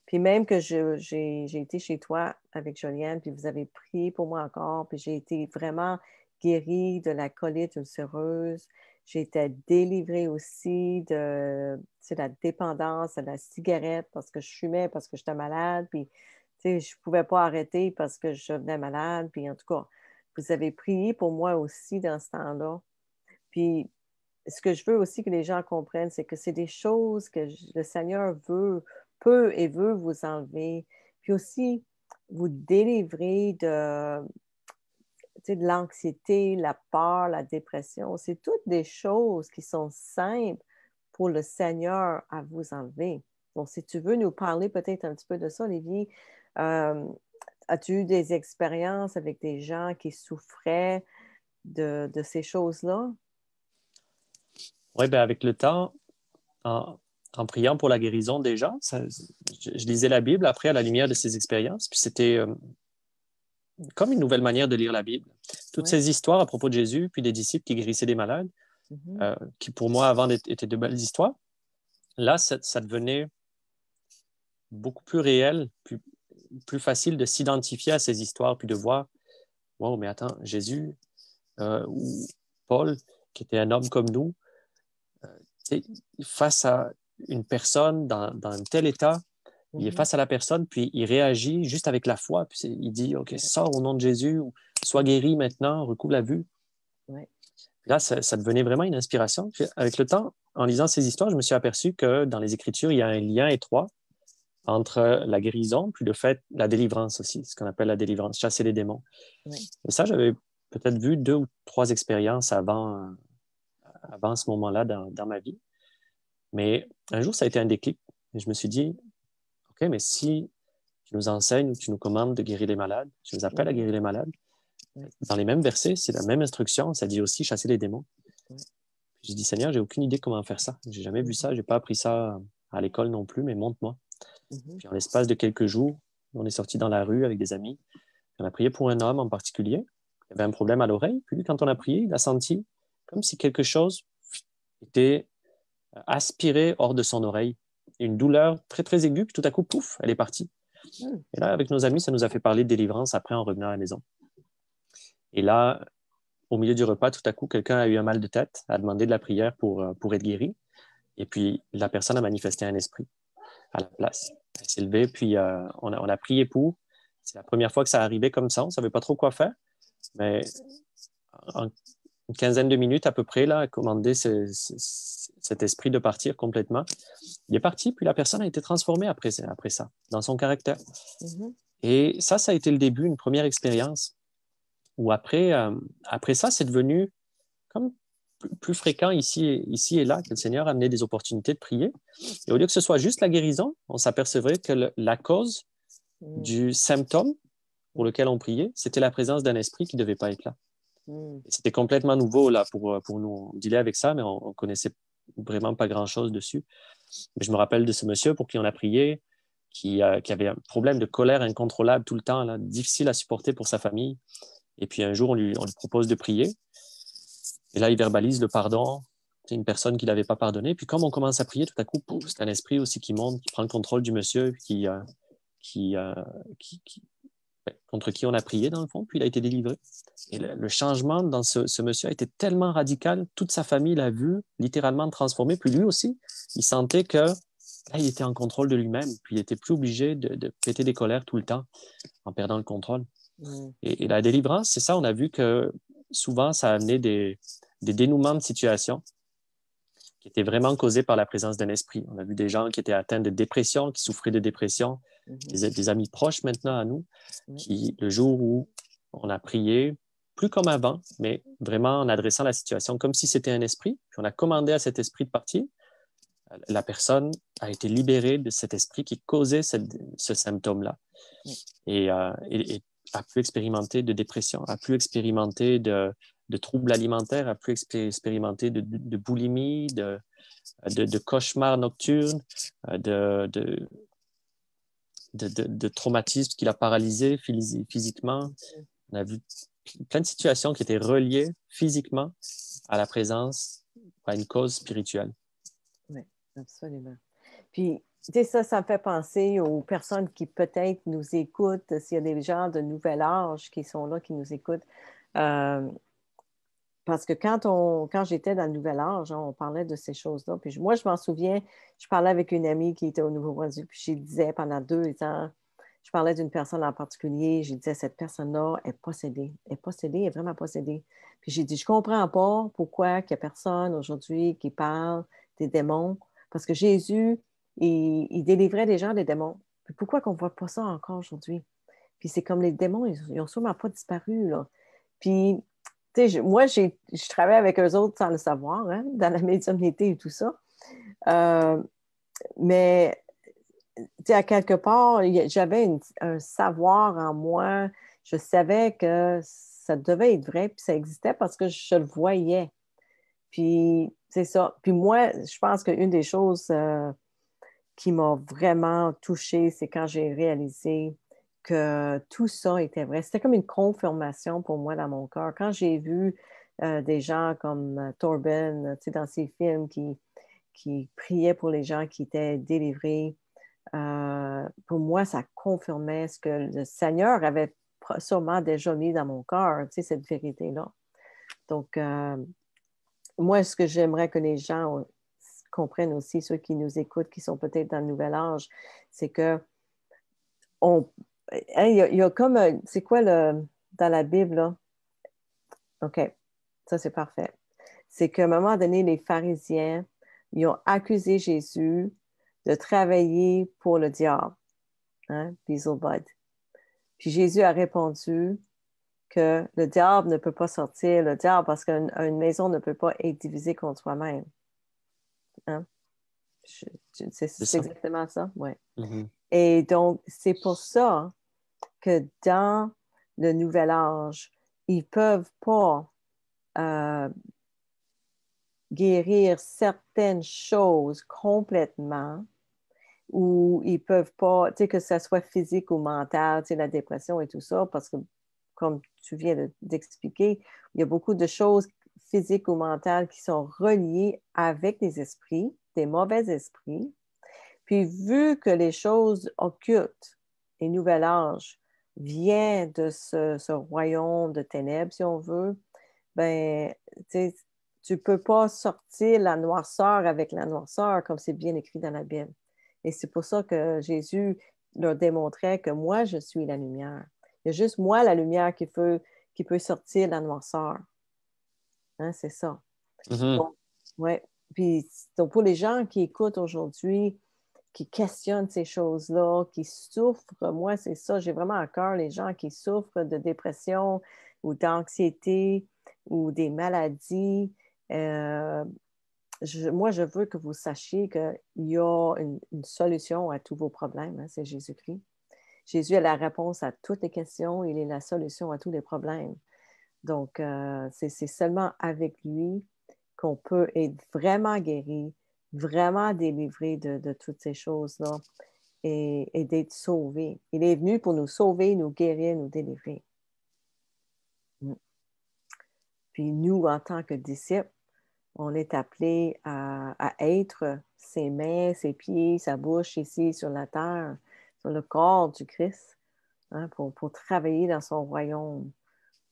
Puis même que j'ai été chez toi avec Joliane, puis vous avez prié pour moi encore, puis j'ai été vraiment guérie de la colite ulcéreuse. J'ai été délivrée aussi de la dépendance à la cigarette parce que je fumais, parce que j'étais malade, puis je ne pouvais pas arrêter parce que je devenais malade. Puis en tout cas, vous avez prié pour moi aussi dans ce temps-là. Puis ce que je veux aussi que les gens comprennent, c'est que c'est des choses que le Seigneur peut et veut vous enlever. Puis aussi, vous délivrer de l'anxiété, la peur, la dépression. C'est toutes des choses qui sont simples pour le Seigneur à vous enlever. Donc, si tu veux nous parler peut-être un petit peu de ça, Olivier, as-tu eu des expériences avec des gens qui souffraient de ces choses-là? Oui, ben avec le temps, en, en priant pour la guérison des gens, je lisais la Bible après à la lumière de ces expériences, puis c'était comme une nouvelle manière de lire la Bible. Toutes Oui. ces histoires à propos de Jésus, puis des disciples qui guérissaient des malades, Mhm. qui pour moi avant étaient de belles histoires, là, ça devenait beaucoup plus réel, plus facile de s'identifier à ces histoires, puis de voir, wow, mais attends, Jésus ou Paul, qui était un homme comme nous, face à une personne dans un tel état, il est Mhm. face à la personne, puis il réagit juste avec la foi. Puis il dit, OK, Ouais. sors au nom de Jésus, ou sois guéri maintenant, recouvre la vue. Ouais. Puis là, ça devenait vraiment une inspiration. Puis avec le temps, en lisant ces histoires, je me suis aperçu que dans les Écritures, il y a un lien étroit entre la guérison, puis le fait, la délivrance aussi, ce qu'on appelle la délivrance, chasser les démons. Ouais. Et ça, j'avais peut-être vu 2 ou 3 expériences avant ce moment-là dans ma vie. Mais un jour, ça a été un déclic. Et je me suis dit, OK, mais si tu nous enseignes, tu nous commandes de guérir les malades, tu nous appelles à Mhm. guérir les malades, Ouais. dans les mêmes versets, c'est la même instruction, ça dit aussi chasser les démons. Ouais. J'ai dit, Seigneur, j'ai aucune idée comment faire ça. J'ai jamais vu Mhm. ça, j'ai pas appris ça à l'école non plus, mais montre-moi. Mhm. Puis en l'espace de quelques jours, on est sorti dans la rue avec des amis. On a prié pour un homme en particulier. Il avait un problème à l'oreille. Puis lui, quand on a prié, il a senti comme si quelque chose était aspiré hors de son oreille. Une douleur très, très aiguë, puis tout à coup, pouf, elle est partie. Mhm. Et là, avec nos amis, ça nous a fait parler de délivrance après en revenant à la maison. Et là, au milieu du repas, tout à coup, quelqu'un a eu un mal de tête, a demandé de la prière pour être guéri. Et puis, la personne a manifesté un esprit à la place. Elle s'est levée, puis on a prié pour. C'est la première fois que ça arrivait comme ça. On ne savait pas trop quoi faire. Mais en une quinzaine de minutes à peu près, là, a commandé cet esprit de partir complètement. Il est parti, puis la personne a été transformée après ça, dans son caractère. Mhm. Et ça a été le début, une première expérience où après ça, c'est devenu comme plus fréquent ici et là que le Seigneur amenait des opportunités de prier. Et au lieu que ce soit juste la guérison, on s'apercevrait que la cause Mhm. du symptôme pour lequel on priait, c'était la présence d'un esprit qui ne devait pas être là. Mhm. Et c'était complètement nouveau là, pour nous. On dealait avec ça, mais on ne connaissait vraiment pas grand-chose dessus. Mais je me rappelle de ce monsieur pour qui on a prié, qui avait un problème de colère incontrôlable tout le temps, là, difficile à supporter pour sa famille. Et puis un jour, on lui propose de prier. Et là, il verbalise le pardon. C'est une personne qui ne l'avait pas pardonné. Puis comme on commence à prier, tout à coup, pouf, c'est un esprit aussi qui monte, qui prend le contrôle du monsieur, qui, euh, qui, contre qui on a prié, dans le fond, puis il a été délivré. Et le changement dans ce monsieur a été tellement radical, toute sa famille l'a vu littéralement transformé, puis lui aussi, il sentait que là, il était en contrôle de lui-même, puis il n'était plus obligé de péter des colères tout le temps en perdant le contrôle. Mhm. Et la délivrance, c'est ça, on a vu que souvent, ça a amené des dénouements de situations qui étaient vraiment causés par la présence d'un esprit. On a vu des gens qui étaient atteints de dépression, qui souffraient de dépression, Mhm. des amis proches maintenant à nous, Ouais. qui, le jour où on a prié, plus comme avant, mais vraiment en adressant la situation comme si c'était un esprit, puis on a commandé à cet esprit de partir, la personne a été libérée de cet esprit qui causait ce symptôme-là Ouais. et a pu expérimenter de dépression, a pu expérimenter de troubles alimentaires, a pu expérimenter de boulimie, de cauchemars nocturnes, de traumatismes qui l'a paralysé physiquement. On a vu plein de situations qui étaient reliées physiquement à la présence, à une cause spirituelle. Oui, absolument. Puis, tu sais, ça me fait penser aux personnes qui peut-être nous écoutent, s'il y a des gens de nouvel âge qui sont là, qui nous écoutent. Euh, Parce que quand j'étais dans le nouvel âge, hein, on parlait de ces choses-là. Puis moi, je m'en souviens, je parlais avec une amie qui était au Nouveau-Brunswick, puis je disais pendant 2 ans, je parlais d'une personne en particulier, je disais, cette personne-là est possédée, elle est vraiment possédée. Puis j'ai dit, je comprends pas pourquoi il n'y a personne aujourd'hui qui parle des démons, parce que Jésus, il délivrait les gens des démons. Puis pourquoi qu'on ne voit pas ça encore aujourd'hui? Puis c'est comme les démons, ils n'ont sûrement pas disparu, là. Puis tu sais, moi, je travaille avec eux autres sans le savoir, hein, dans la médiumnité et tout ça. Euh, mais à quelque part, j'avais un savoir en moi. Je savais que ça devait être vrai, puis ça existait parce que je le voyais. Puis, c'est ça. Puis moi, je pense qu'une des choses qui m'a vraiment touchée, c'est quand j'ai réalisé que tout ça était vrai. C'était comme une confirmation pour moi dans mon cœur. Quand j'ai vu des gens comme Torben, tu sais, dans ses films qui priaient pour les gens qui étaient délivrés, pour moi, ça confirmait ce que le Seigneur avait sûrement déjà mis dans mon cœur, tu sais, cette vérité-là. Donc, moi, ce que j'aimerais que les gens comprennent aussi, ceux qui nous écoutent, qui sont peut-être dans le nouvel âge, c'est que on, hein, il y a comme, c'est quoi dans la Bible, là? OK, ça c'est parfait. C'est qu'à un moment donné, les pharisiens, ils ont accusé Jésus de travailler pour le diable, hein, Beelzebub. Puis Jésus a répondu que le diable ne peut pas sortir, le diable, parce qu'une maison ne peut pas être divisée contre soi-même. Hein? C'est C'est ça. exactement ça, oui. Mhm. Et donc, c'est pour ça que dans le nouvel âge, ils ne peuvent pas euh, guérir certaines choses complètement ou ils peuvent pas, tu sais, que ce soit physique ou mental, tu sais, la dépression et tout ça, parce que, comme tu viens d'expliquer, il y a beaucoup de choses physiques ou mentales qui sont reliées avec des esprits, des mauvais esprits. Puis, vu que les choses occultes et nouvel âge viennent de ce royaume de ténèbres, si on veut, ben, tu ne peux pas sortir la noirceur avec la noirceur, comme c'est bien écrit dans la Bible. Et c'est pour ça que Jésus leur démontrait que moi, je suis la lumière. Il y a juste moi, la lumière, qui peut sortir la noirceur. Hein, c'est ça. Mhm. Donc, ouais. Puis, donc, pour les gens qui écoutent aujourd'hui, qui questionnent ces choses-là, qui souffrent, moi, c'est ça, j'ai vraiment à cœur les gens qui souffrent de dépression ou d'anxiété ou des maladies. Euh, moi, je veux que vous sachiez qu'il y a une solution à tous vos problèmes, hein, c'est Jésus-Christ. Jésus est la réponse à toutes les questions, il est la solution à tous les problèmes. Donc, c'est seulement avec lui qu'on peut être vraiment guéri, vraiment délivré de toutes ces choses-là et d'être sauvé. Il est venu pour nous sauver, nous guérir, nous délivrer. Mm. Puis nous, en tant que disciples, on est appelés à être ses mains, ses pieds, sa bouche ici sur la terre, sur le corps du Christ, hein, pour travailler dans son royaume,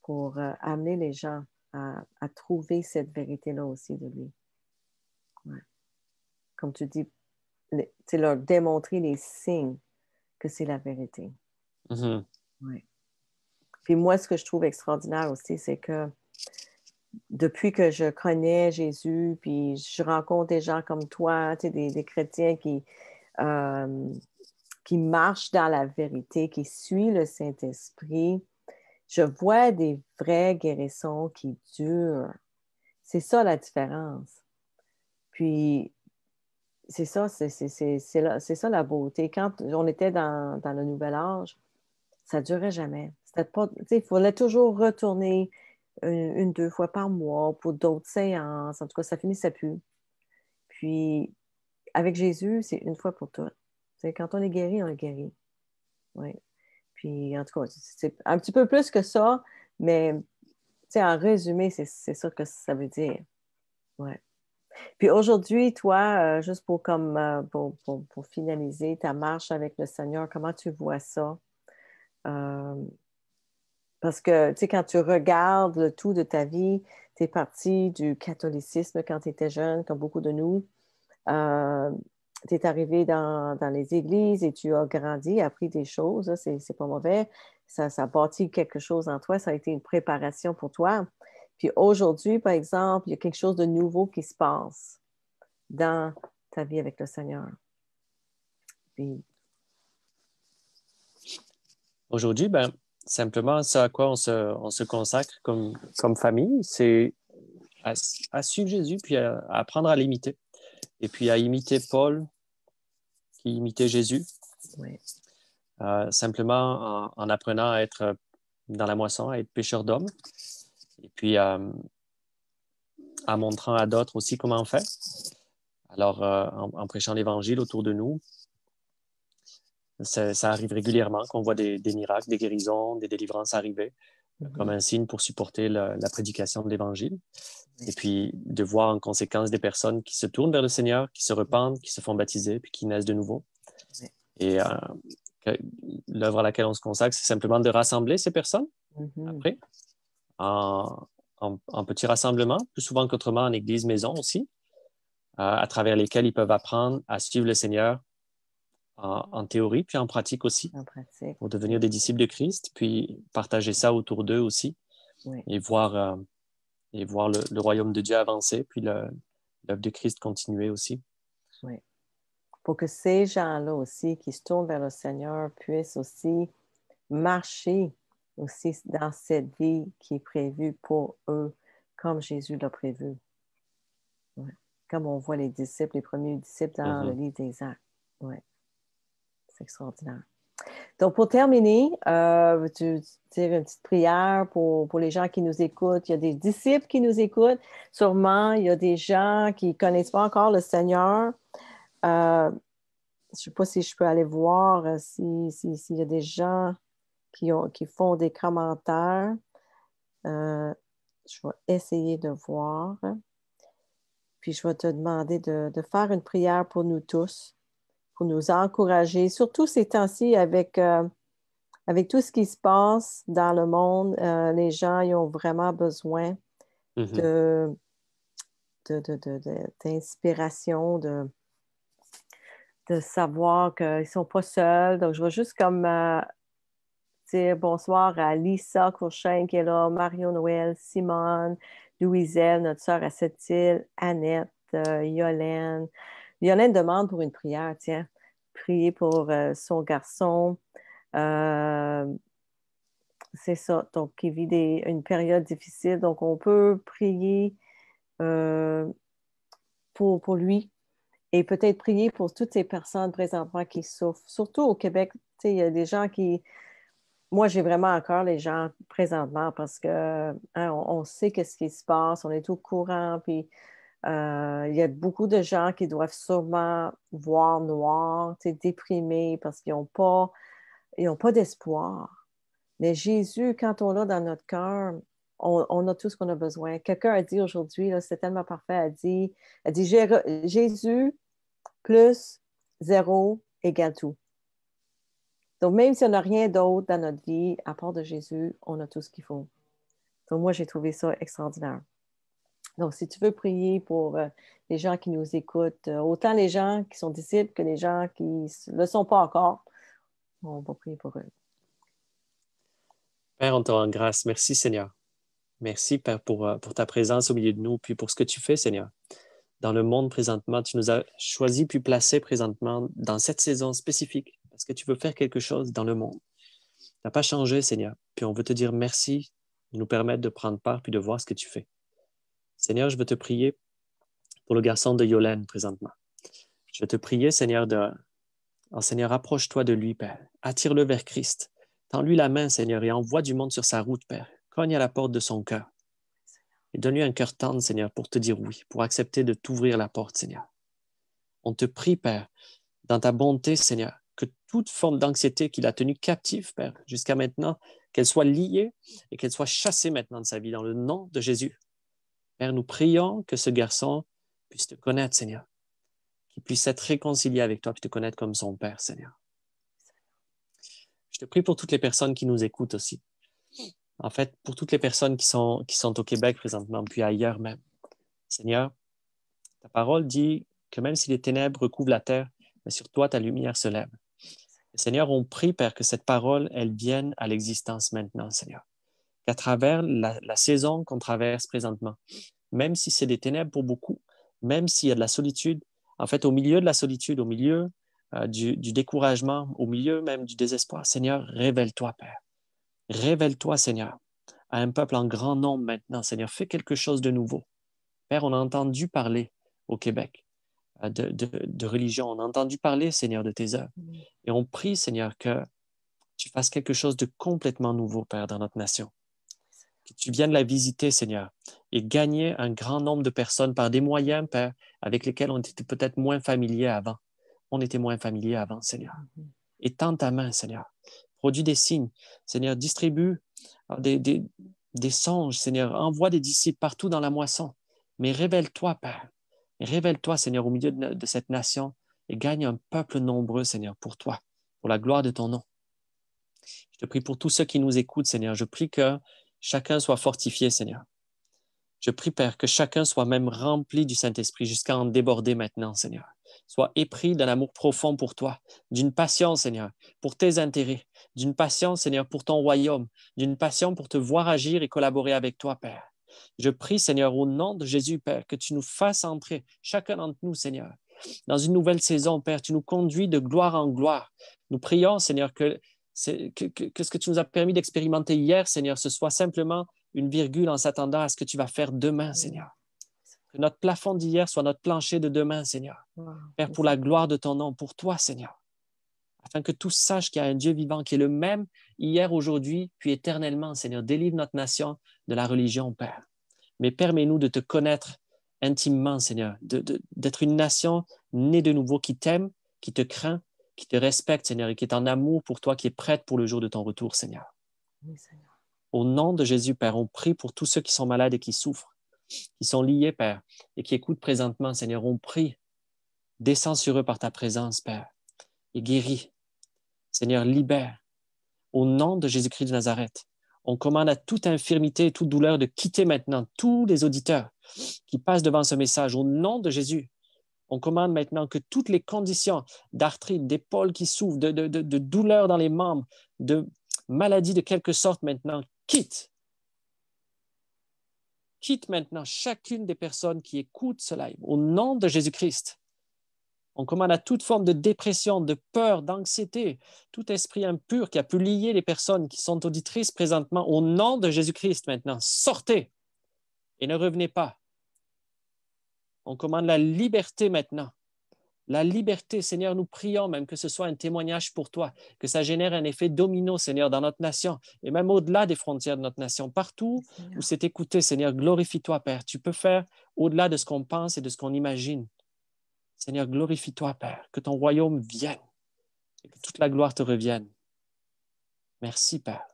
pour amener les gens à trouver cette vérité-là aussi de lui. Ouais. Comme tu dis, c'est leur démontrer les signes que c'est la vérité. Mhm. Ouais. Puis moi, ce que je trouve extraordinaire aussi, c'est que depuis que je connais Jésus, puis je rencontre des gens comme toi, tu sais, des chrétiens euh, qui marchent dans la vérité, qui suivent le Saint-Esprit, je vois des vraies guérissons qui durent. C'est ça la différence. Puis, c'est ça, c'est ça la beauté. Quand on était dans le nouvel âge, ça ne durait jamais. C'était pas, il fallait toujours retourner deux fois par mois pour d'autres séances. En tout cas, ça finissait plus. Puis, avec Jésus, c'est une fois pour toutes. Quand on est guéri, on est guéri. Oui. Puis, en tout cas, c'est un petit peu plus que ça, mais en résumé, c'est ça que ça veut dire. Ouais. Puis aujourd'hui, toi, juste pour finaliser ta marche avec le Seigneur, comment tu vois ça? Euh, Parce que, tu sais, quand tu regardes le tout de ta vie, tu es parti du catholicisme quand tu étais jeune, comme beaucoup de nous. Tu es arrivé dans les églises et tu as grandi, appris des choses. C'est pas mauvais. Ça a bâti quelque chose en toi. Ça a été une préparation pour toi. Puis aujourd'hui, par exemple, il y a quelque chose de nouveau qui se passe dans ta vie avec le Seigneur. Puis, Aujourd'hui, ben, simplement, ce à quoi on se consacre comme famille, c'est à suivre Jésus, puis à apprendre à l'imiter. Et puis à imiter Paul, qui imitaient Jésus, Oui. simplement en apprenant à être dans la moisson, à être pêcheur d'hommes, et puis en montrant à d'autres aussi comment on fait. Alors, en prêchant l'Évangile autour de nous, ça arrive régulièrement qu'on voit des miracles, des guérisons, des délivrances arriver comme un signe pour supporter la prédication de l'Évangile. Et puis, de voir en conséquence des personnes qui se tournent vers le Seigneur, qui se repentent, qui se font baptiser, puis qui naissent de nouveau. Et l'œuvre à laquelle on se consacre, c'est simplement de rassembler ces personnes, après, en petits rassemblements, plus souvent qu'autrement en église maison aussi, à travers lesquels ils peuvent apprendre à suivre le Seigneur en théorie, puis en pratique aussi, pour devenir des disciples de Christ, puis partager ça autour d'eux aussi, et voir le royaume de Dieu avancer, puis l'œuvre de Christ continuer aussi. Oui. Pour que ces gens-là aussi, qui se tournent vers le Seigneur, puissent aussi marcher aussi dans cette vie qui est prévue pour eux, comme Jésus l'a prévu. Ouais. Comme on voit les disciples, les premiers disciples dans le livre des Actes. Ouais. C'est extraordinaire. Donc, pour terminer, veux-tu dire une petite prière pour les gens qui nous écoutent? Il y a des disciples qui nous écoutent. Sûrement, il y a des gens qui ne connaissent pas encore le Seigneur. Je ne sais pas si je peux aller voir s'il y a des gens qui font des commentaires. Je vais essayer de voir. Puis, je vais te demander de faire une prière pour nous tous, pour nous encourager, surtout ces temps-ci avec tout ce qui se passe dans le monde. Les gens ils ont vraiment besoin d'inspiration, de savoir qu'ils ne sont pas seuls. Donc, je vais juste comme dire bonsoir à Lisa Courchain qui est là, Mario Noël, Simone, Louiselle, notre sœur à Sept-Îles, Annette, Yolène. Yolène demande pour une prière, tiens, prier pour son garçon. C'est ça, donc qui vit une période difficile. Donc, on peut prier pour lui et peut-être prier pour toutes ces personnes présentement qui souffrent. Surtout au Québec, il y a des gens qui... Moi, j'ai vraiment encore les gens présentement parce que on sait qu'est-ce qui se passe, on est au courant, puis il y a beaucoup de gens qui doivent sûrement voir noir, déprimés parce qu'ils n'ont pas d'espoir. Mais Jésus, quand on l'a dans notre cœur, on a tout ce qu'on a besoin. Quelqu'un a dit aujourd'hui, là, c'est tellement parfait, elle dit Jésus plus zéro égale tout. Donc, même si on n'a rien d'autre dans notre vie, à part de Jésus, on a tout ce qu'il faut. Donc, moi, j'ai trouvé ça extraordinaire. Donc, si tu veux prier pour les gens qui nous écoutent, autant les gens qui sont disciples que les gens qui ne le sont pas encore, on va prier pour eux. Père, on te rend grâce. Merci, Seigneur. Merci, Père, pour ta présence au milieu de nous, puis pour ce que tu fais, Seigneur. Dans le monde présentement, tu nous as choisis puis placés présentement dans cette saison spécifique parce que tu veux faire quelque chose dans le monde. Tu n'as pas changé, Seigneur. Puis on veut te dire merci de nous permettre de prendre part puis de voir ce que tu fais. Seigneur, je veux te prier pour le garçon de Yolène présentement. Je veux te prier, Seigneur, Seigneur, approche-toi de lui, Père. Attire-le vers Christ. Tends-lui la main, Seigneur, et envoie du monde sur sa route, Père. Cogne à la porte de son cœur. Et donne-lui un cœur tendre, Seigneur, pour te dire oui, pour accepter de t'ouvrir la porte, Seigneur. On te prie, Père, dans ta bonté, Seigneur, que toute forme d'anxiété qui l'a tenu captive, Père, jusqu'à maintenant, qu'elle soit liée et qu'elle soit chassée maintenant de sa vie, dans le nom de Jésus. Père, nous prions que ce garçon puisse te connaître, Seigneur, qu'il puisse être réconcilié avec toi et te connaître comme son Père, Seigneur. Je te prie pour toutes les personnes qui nous écoutent aussi. En fait, pour toutes les personnes qui sont au Québec présentement, puis ailleurs même. Seigneur, ta parole dit que même si les ténèbres recouvrent la terre, mais sur toi, ta lumière se lève. Et Seigneur, on prie, Père, que cette parole, elle vienne à l'existence maintenant, Seigneur. Qu'à travers la saison qu'on traverse présentement, même si c'est des ténèbres pour beaucoup, même s'il y a de la solitude, en fait, au milieu de la solitude, au milieu du découragement, au milieu même du désespoir, Seigneur, révèle-toi, Père. Révèle-toi, Seigneur, à un peuple en grand nombre maintenant, Seigneur. Fais quelque chose de nouveau. Père, on a entendu parler au Québec de religion. On a entendu parler, Seigneur, de tes œuvres. Et on prie, Seigneur, que tu fasses quelque chose de complètement nouveau, Père, dans notre nation. Que tu viennes la visiter, Seigneur, et gagner un grand nombre de personnes par des moyens, Père, avec lesquels on était peut-être moins familiers avant. On était moins familiers avant, Seigneur. Étends ta main, Seigneur. Produis des signes. Seigneur, distribue des songes, Seigneur. Envoie des disciples partout dans la moisson. Mais révèle-toi, Père. Révèle-toi, Seigneur, au milieu de cette nation et gagne un peuple nombreux, Seigneur, pour toi, pour la gloire de ton nom. Je te prie pour tous ceux qui nous écoutent, Seigneur. Je prie que chacun soit fortifié, Seigneur. Je prie, Père, que chacun soit même rempli du Saint-Esprit jusqu'à en déborder maintenant, Seigneur. Sois épris d'un amour profond pour toi, d'une passion, Seigneur, pour tes intérêts, d'une passion, Seigneur, pour ton royaume, d'une passion pour te voir agir et collaborer avec toi, Père. Je prie, Seigneur, au nom de Jésus, Père, que tu nous fasses entrer, chacun d'entre nous, Seigneur, dans une nouvelle saison, Père. Tu nous conduis de gloire en gloire. Nous prions, Seigneur, que ce que tu nous as permis d'expérimenter hier, Seigneur, ce soit simplement une virgule en s'attendant à ce que tu vas faire demain, Seigneur. Que notre plafond d'hier soit notre plancher de demain, Seigneur. Père, pour la gloire de ton nom, pour toi, Seigneur. Afin que tous sachent qu'il y a un Dieu vivant qui est le même hier, aujourd'hui, puis éternellement, Seigneur. Délivre notre nation de la religion, Père. Mais permets-nous de te connaître intimement, Seigneur, d'être une nation née de nouveau qui t'aime, qui te craint, qui te respecte, Seigneur, et qui est en amour pour toi, qui est prête pour le jour de ton retour, Seigneur. Oui, Seigneur. Au nom de Jésus, Père, on prie pour tous ceux qui sont malades et qui souffrent, qui sont liés, Père, et qui écoutent présentement, Seigneur. On prie, descends sur eux par ta présence, Père, et guéris. Seigneur, libère. Au nom de Jésus-Christ de Nazareth, on commande à toute infirmité et toute douleur de quitter maintenant tous les auditeurs qui passent devant ce message. Au nom de Jésus, on commande maintenant que toutes les conditions d'arthrite, d'épaules qui souffrent, de douleurs dans les membres, de maladies de quelque sorte maintenant, quittent. Quitte maintenant chacune des personnes qui écoutent ce live. Au nom de Jésus-Christ, on commande à toute forme de dépression, de peur, d'anxiété, tout esprit impur qui a pu lier les personnes qui sont auditrices présentement. Au nom de Jésus-Christ maintenant, sortez et ne revenez pas. On commande la liberté maintenant. La liberté, Seigneur, nous prions même que ce soit un témoignage pour toi, que ça génère un effet domino, Seigneur, dans notre nation et même au-delà des frontières de notre nation. Partout Seigneur. où c'est écouté, Seigneur, glorifie-toi, Père. Tu peux faire au-delà de ce qu'on pense et de ce qu'on imagine. Seigneur, glorifie-toi, Père, que ton royaume vienne et que toute la gloire te revienne. Merci, Père.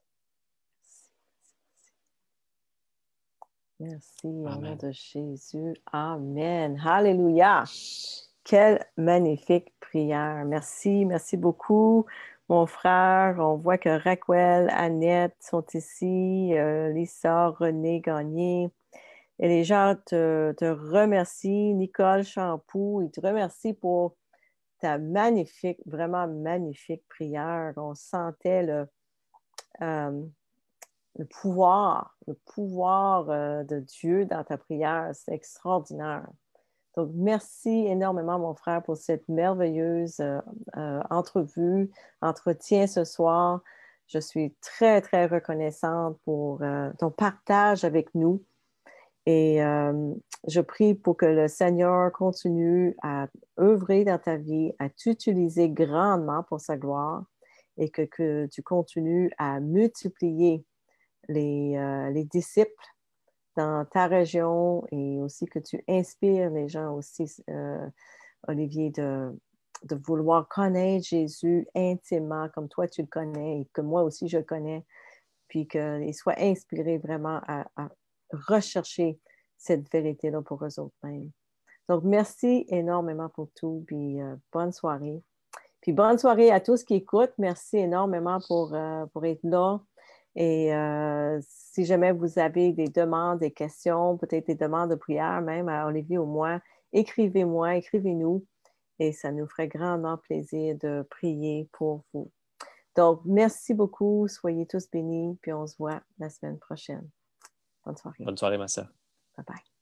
Merci, au nom Amen. de Jésus. Amen. Alléluia. Quelle magnifique prière. Merci, merci beaucoup, mon frère. On voit que Raquel, Annette sont ici, Lisa, René Gagné. Et les gens te remercient. Nicole Champoux, il te remercie pour ta magnifique, vraiment magnifique prière. On sentait le pouvoir de Dieu dans ta prière. C'est extraordinaire. Donc, merci énormément, mon frère, pour cette merveilleuse entretien ce soir. Je suis très, très reconnaissante pour ton partage avec nous. Et je prie pour que le Seigneur continue à œuvrer dans ta vie, à t'utiliser grandement pour sa gloire et que tu continues à multiplier les disciples dans ta région et aussi que tu inspires les gens aussi, Olivier, de vouloir connaître Jésus intimement comme toi tu le connais et que moi aussi je le connais, puis qu'ils soient inspirés vraiment à rechercher cette vérité-là pour eux autres mêmes. Donc, merci énormément pour tout, puis bonne soirée. Puis bonne soirée à tous qui écoutent. Merci énormément pour être là. Et si jamais vous avez des demandes, des questions, peut-être des demandes de prière, même à Olivier ou moi, écrivez-moi, écrivez-nous. Et ça nous ferait grandement plaisir de prier pour vous. Donc, merci beaucoup. Soyez tous bénis. Puis on se voit la semaine prochaine. Bonne soirée. Bonne soirée, ma sœur. Bye bye.